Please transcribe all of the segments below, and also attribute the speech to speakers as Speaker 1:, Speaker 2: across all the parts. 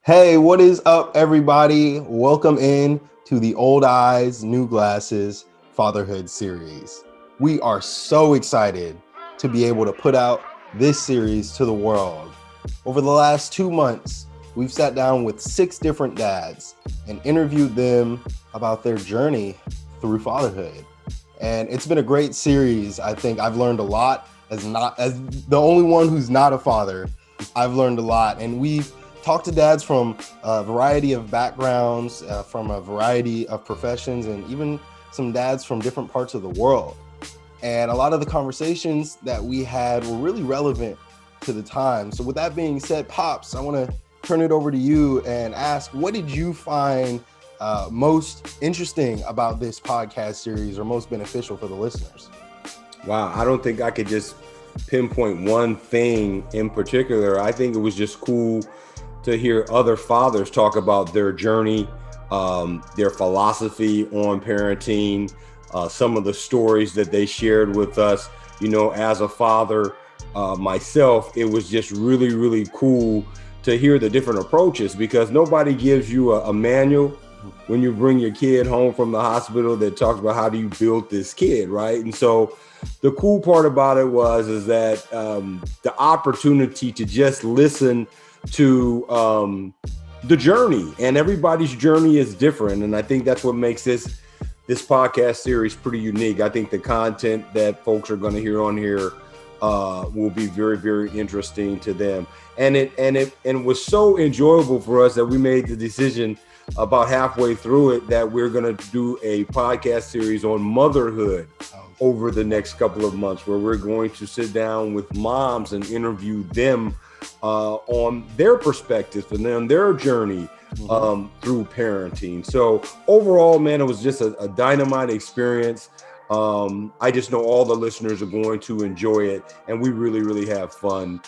Speaker 1: Hey, what is up, everybody? Welcome in to the Old Eyes, New Glasses Fatherhood series. We are so excited to be able to put out this series to the world. Over the last 2 months, we've sat down with 6 different dads and interviewed them about their journey through fatherhood. And it's been a great series. I think I've learned a lot as the only one who's not a father. I've learned a lot, and we've talked to dads from a variety of backgrounds, from a variety of professions, and even some dads from different parts of the world. And a lot of the conversations that we had were really relevant to the time. So with that being said, Pops, I want to turn it over to you and ask, what did you find most interesting about this podcast series, or most beneficial for the listeners?
Speaker 2: Wow, I don't think I could just pinpoint one thing in particular. I think it was just cool to hear other fathers talk about their journey, their philosophy on parenting, some of the stories that they shared with us. You know, as a father myself, it was just really, really cool to hear the different approaches, because nobody gives you a manual when you bring your kid home from the hospital that talks about how do you build this kid, right? And so the cool part about it is that the opportunity to just listen to the journey, and everybody's journey is different. And I think that's what makes this podcast series pretty unique. I think the content that folks are going to hear on here will be very, very interesting to them. And it was so enjoyable for us that we made the decision about halfway through it that we're going to do a podcast series on motherhood over the next couple of months, where we're going to sit down with moms and interview them on their perspectives and on their journey through parenting. So overall, man, it was just a dynamite experience. I just know all the listeners are going to enjoy it, and we really, really have fun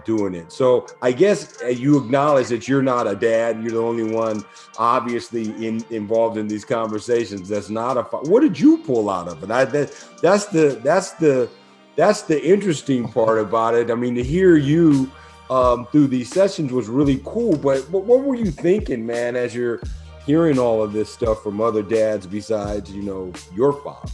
Speaker 2: doing it. So I guess you acknowledge that you're not a dad. You're the only one obviously involved in these conversations that's not a what did you pull out of it? That's the interesting part about it. I mean, to hear you through these sessions was really cool, but what were you thinking, man, as you're hearing all of this stuff from other dads besides, you know, your father?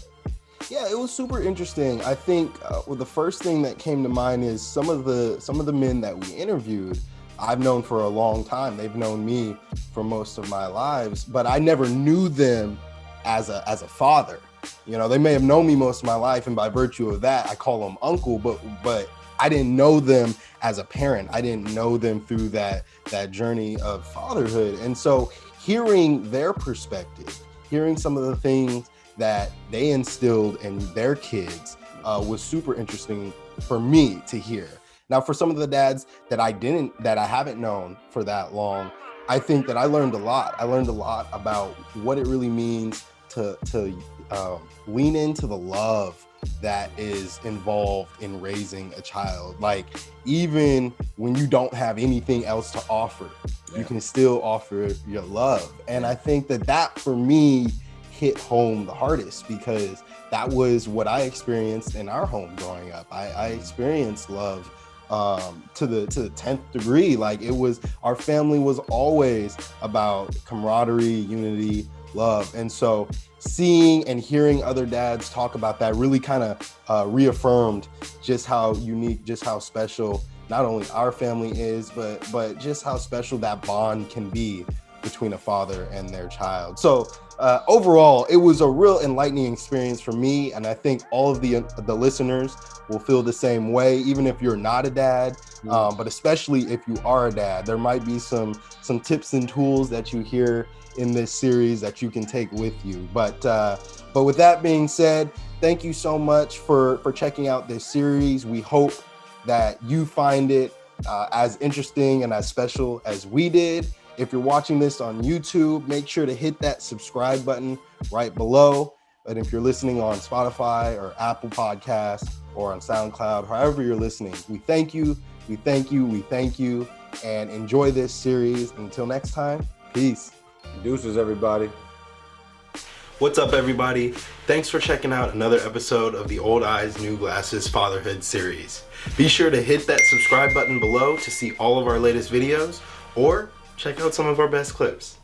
Speaker 1: Yeah, it was super interesting. I think the first thing that came to mind is some of the men that we interviewed, I've known for a long time. They've known me for most of my lives, but I never knew them as a father. You know, they may have known me most of my life, and by virtue of that, I call them uncle, but I didn't know them as a parent. I didn't know them through that journey of fatherhood. And so hearing their perspective, hearing some of the things that they instilled in their kids was super interesting for me to hear. Now, for some of the dads that I haven't known for that long, I think that I learned a lot. I learned a lot about what it really means to lean into the love that is involved in raising a child. Like, even when you don't have anything else to offer, you can still offer your love. And I think that for me hit home the hardest, because that was what I experienced in our home growing up. I experienced love to the 10th degree. Like, it was, our family was always about camaraderie, unity, love. And so seeing and hearing other dads talk about that really kind of reaffirmed just how unique, just how special not only our family is, but just how special that bond can be between a father and their child. So overall, it was a real enlightening experience for me, and I think all of the listeners will feel the same way, even if you're not a dad, but especially if you are a dad. There might be some tips and tools that you hear in this series that you can take with you. But with that being said, thank you so much for checking out this series. We hope that you find it as interesting and as special as we did. If you're watching this on YouTube, make sure to hit that subscribe button right below. And if you're listening on Spotify or Apple Podcasts or on SoundCloud, however you're listening, we thank you, and enjoy this series. Until next time, peace.
Speaker 2: Deuces, everybody.
Speaker 1: What's up, everybody? Thanks for checking out another episode of the Old Eyes, New Glasses Fatherhood series. Be sure to hit that subscribe button below to see all of our latest videos, or
Speaker 3: check out some of our best clips.